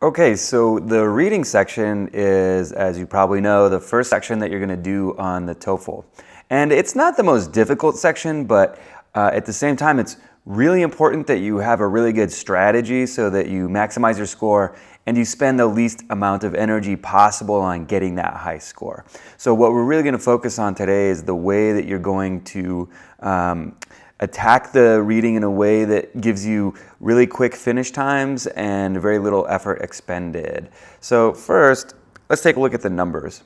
Okay, so the reading section is, as you probably know, the first section that you're going to do on the TOEFL. And it's not the most difficult section, but at the same time, it's really important that you have a really good strategy so that you maximize your score and you spend the least amount of energy possible on getting that high score. So what we're really going to focus on today is the way that you're going to attack the reading in a way that gives you really quick finish times and very little effort expended. So first, let's take a look at the numbers.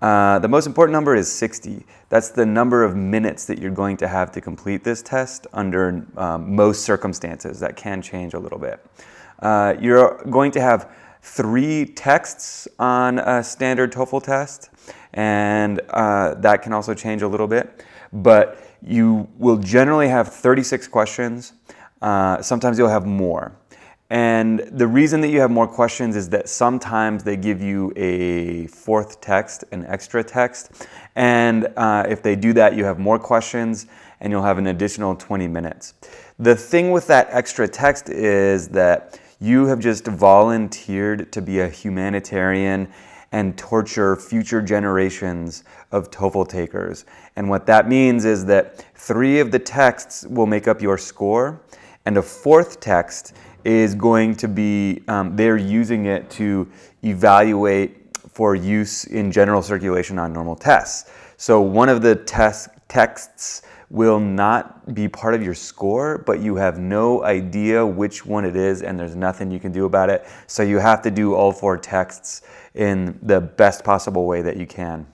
The most important number is 60. That's the number of minutes that you're going to have to complete this test under most circumstances. That can change a little bit. You're going to have 3 texts on a standard TOEFL test, and that can also change a little bit. But you will generally have 36 questions. Sometimes you'll have more. And the reason that you have more questions is that sometimes they give you a 4th text, an extra text. And if they do that, you have more questions and you'll have an additional 20 minutes. The thing with that extra text is that you have just volunteered to be a humanitarian and torture future generations of TOEFL takers. And what that means is that 3 of the texts will make up your score, and a 4th text is going to be, they're using it to evaluate for use in general circulation on normal tests. So one of the texts will not be part of your score, but you have no idea which one it is and there's nothing you can do about it. So you have to do all 4 texts in the best possible way that you can.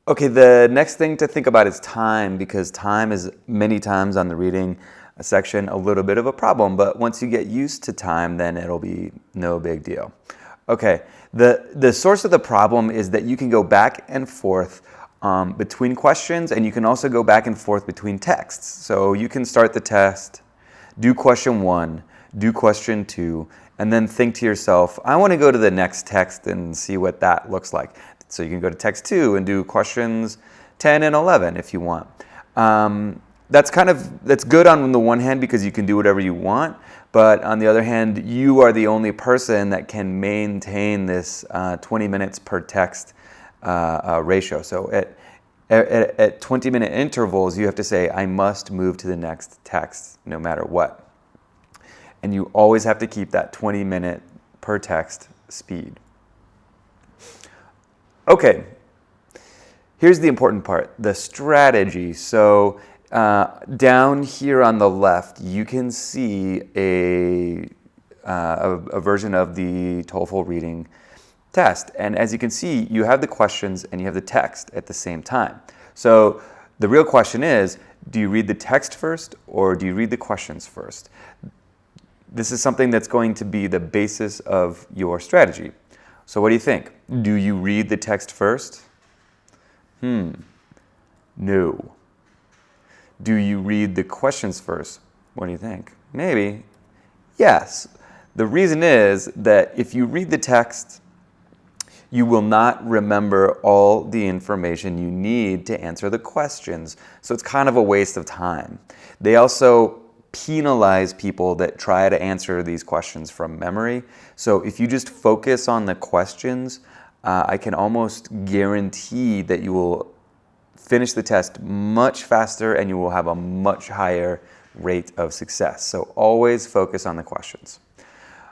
Okay, the next thing to think about is time, because time is many times on the reading section a little bit of a problem, but once you get used to time, then it'll be no big deal. Okay, the source of the problem is that you can go back and forth between questions, and you can also go back and forth between texts. So you can start the test, do question 1, do question 2, and then think to yourself, I want to go to the next text and see what that looks like. So you can go to text 2 and do questions 10 and 11 if you want. That's good on the one hand because you can do whatever you want, but on the other hand, you are the only person that can maintain this 20 minutes per text ratio. So at 20-minute intervals, you have to say, I must move to the next text no matter what. And you always have to keep that 20-minute per text speed. Okay, here's the important part, the strategy. So down here on the left, you can see a version of the TOEFL reading test. And as you can see, you have the questions and you have the text at the same time. So the real question is, do you read the text first or do you read the questions first? This is something that's going to be the basis of your strategy. So what do you think? Do you read the text first? No. Do you read the questions first? What do you think? Maybe. Yes. The reason is that if you read the text, you will not remember all the information you need to answer the questions. So it's kind of a waste of time. They also penalize people that try to answer these questions from memory. So if you just focus on the questions, I can almost guarantee that you will finish the test much faster and you will have a much higher rate of success. So always focus on the questions.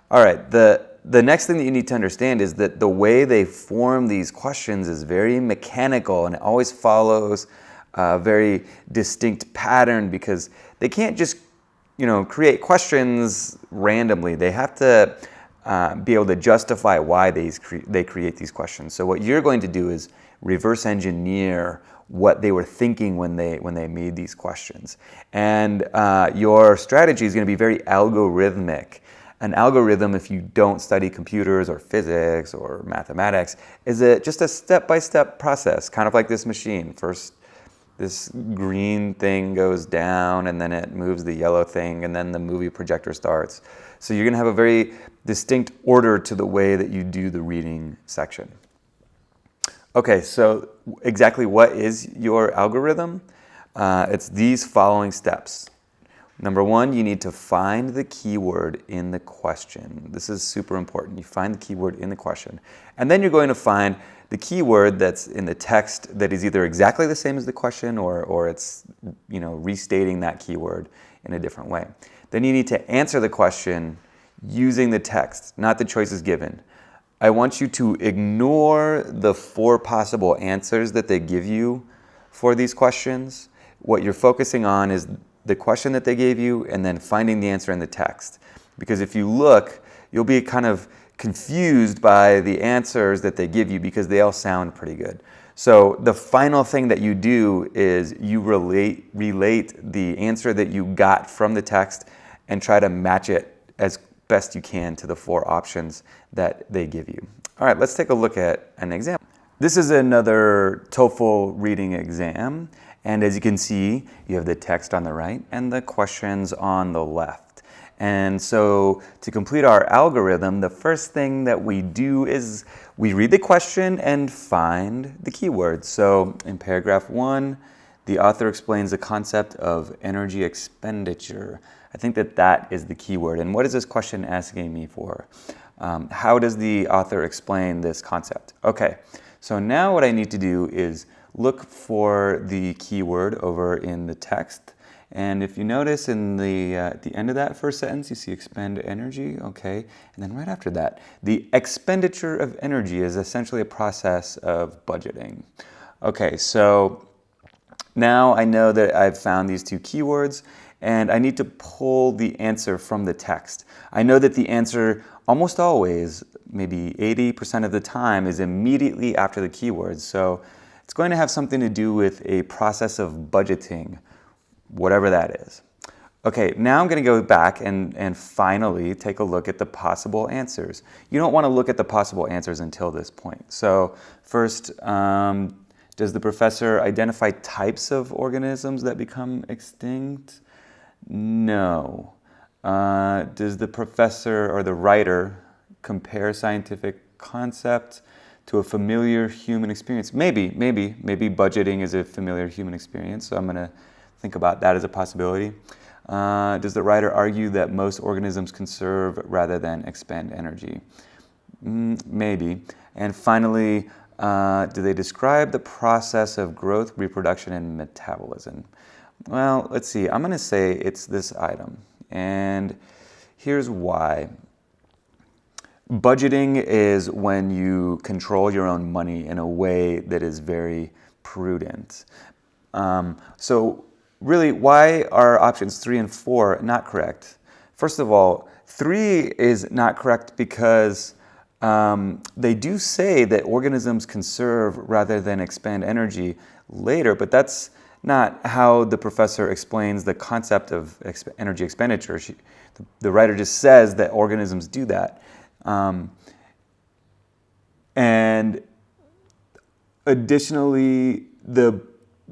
All right, the next thing that you need to understand is that the way they form these questions is very mechanical and it always follows a very distinct pattern because they can't just create questions randomly. They have to be able to justify why they create these questions. So what you're going to do is reverse engineer what they were thinking when they made these questions. And your strategy is going to be very algorithmic. An algorithm, if you don't study computers or physics or mathematics, is just a step-by-step process, kind of like this machine. First, this green thing goes down, and then it moves the yellow thing, and then the movie projector starts. So you're going to have a very distinct order to the way that you do the reading section. Okay, so exactly what is your algorithm? It's these following steps. Number one, you need to find the keyword in the question. This is super important. You find the keyword in the question. And then you're going to find the keyword that's in the text that is either exactly the same as the question or it's restating that keyword in a different way. Then you need to answer the question using the text, not the choices given. I want you to ignore the 4 possible answers that they give you for these questions. What you're focusing on is the question that they gave you and then finding the answer in the text. Because if you look, you'll be kind of confused by the answers that they give you because they all sound pretty good. So the final thing that you do is you relate the answer that you got from the text and try to match it as best you can to the 4 options that they give you. All right, let's take a look at an example. This is another TOEFL reading exam. And as you can see, you have the text on the right and the questions on the left. And so to complete our algorithm, the first thing that we do is we read the question and find the keywords. So in paragraph 1, the author explains the concept of energy expenditure. I think that is the keyword. And what is this question asking me for? How does the author explain this concept? Okay, so now what I need to do is look for the keyword over in the text. And if you notice in at the end of that first sentence, you see expend energy, okay. And then right after that, the expenditure of energy is essentially a process of budgeting. Okay, so now I know that I've found these 2 keywords and I need to pull the answer from the text. I know that the answer almost always, maybe 80% of the time, is immediately after the keywords. So it's going to have something to do with a process of budgeting, whatever that is. Okay, now I'm going to go back and finally take a look at the possible answers. You don't want to look at the possible answers until this point. So first, does the professor identify types of organisms that become extinct? No. Does the professor or the writer compare scientific concept to a familiar human experience? Maybe budgeting is a familiar human experience, so I'm going to think about that as a possibility. Does the writer argue that most organisms conserve rather than expend energy? Maybe. And finally, do they describe the process of growth, reproduction, and metabolism? Well, let's see. I'm going to say it's this item, and here's why. Budgeting is when you control your own money in a way that is very prudent. So really, why are options 3 and 4 not correct? First of all, 3 is not correct because they do say that organisms conserve rather than expend energy later, but that's not how the professor explains the concept of energy expenditure. The writer just says that organisms do that. And additionally,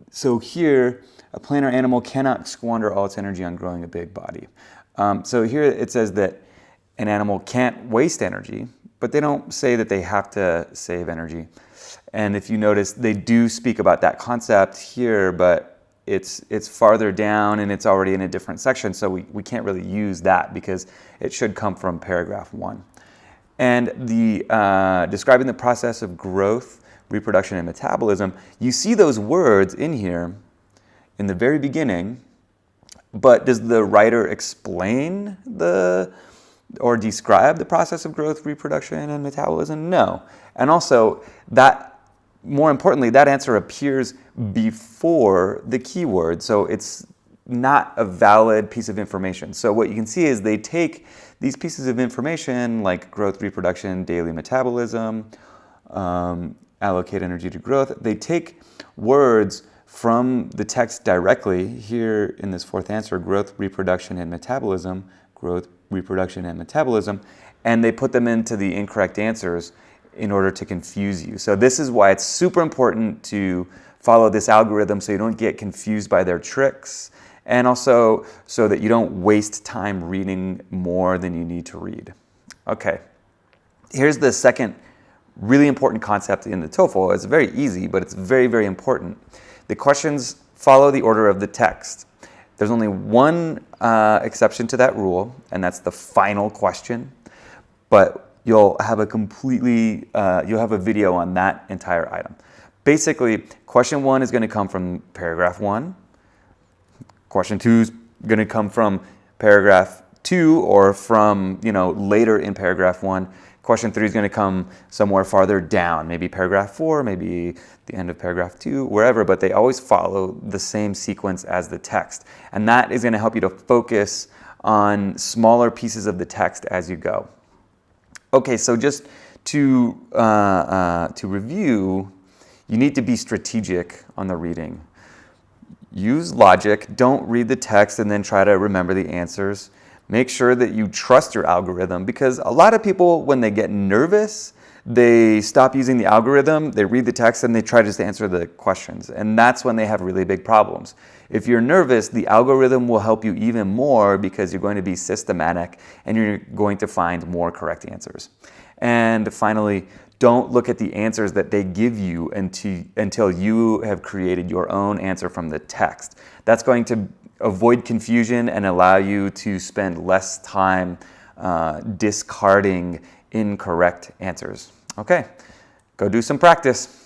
so here, a plant or animal cannot squander all its energy on growing a big body. So here it says that an animal can't waste energy, but they don't say that they have to save energy. And if you notice, they do speak about that concept here, but it's farther down and it's already in a different section, so we can't really use that because it should come from paragraph 1. And the describing the process of growth, reproduction, and metabolism, you see those words in here in the very beginning, but does the writer explain or describe the process of growth, reproduction, and metabolism? No. And also, more importantly, that answer appears before the keyword, so it's not a valid piece of information. So what you can see is they take these pieces of information like growth, reproduction, daily metabolism, allocate energy to growth. They take words from the text directly here in this 4th answer, growth, reproduction, and metabolism, growth, reproduction, and metabolism, and they put them into the incorrect answers in order to confuse you. So this is why it's super important to follow this algorithm so you don't get confused by their tricks, and also so that you don't waste time reading more than you need to read. Okay, here's the second really important concept in the TOEFL. It's very easy, but it's very, very important. The questions follow the order of the text. There's only one exception to that rule, and that's the final question. But you'll have a video on that entire item. Basically, question 1 is going to come from paragraph 1. Question 2 is going to come from paragraph 2 or from, later in paragraph 1. Question 3 is going to come somewhere farther down, maybe paragraph 4, maybe the end of paragraph 2, wherever, but they always follow the same sequence as the text. And that is going to help you to focus on smaller pieces of the text as you go. Okay, so just to review, you need to be strategic on the reading. Use logic. Don't read the text and then try to remember the answers. Make sure that you trust your algorithm, because a lot of people, when they get nervous, they stop using the algorithm, they read the text, and they try just to answer the questions. And that's when they have really big problems. If you're nervous, the algorithm will help you even more because you're going to be systematic and you're going to find more correct answers. And finally, don't look at the answers that they give you until you have created your own answer from the text. That's going to avoid confusion and allow you to spend less time discarding incorrect answers. Okay, go do some practice.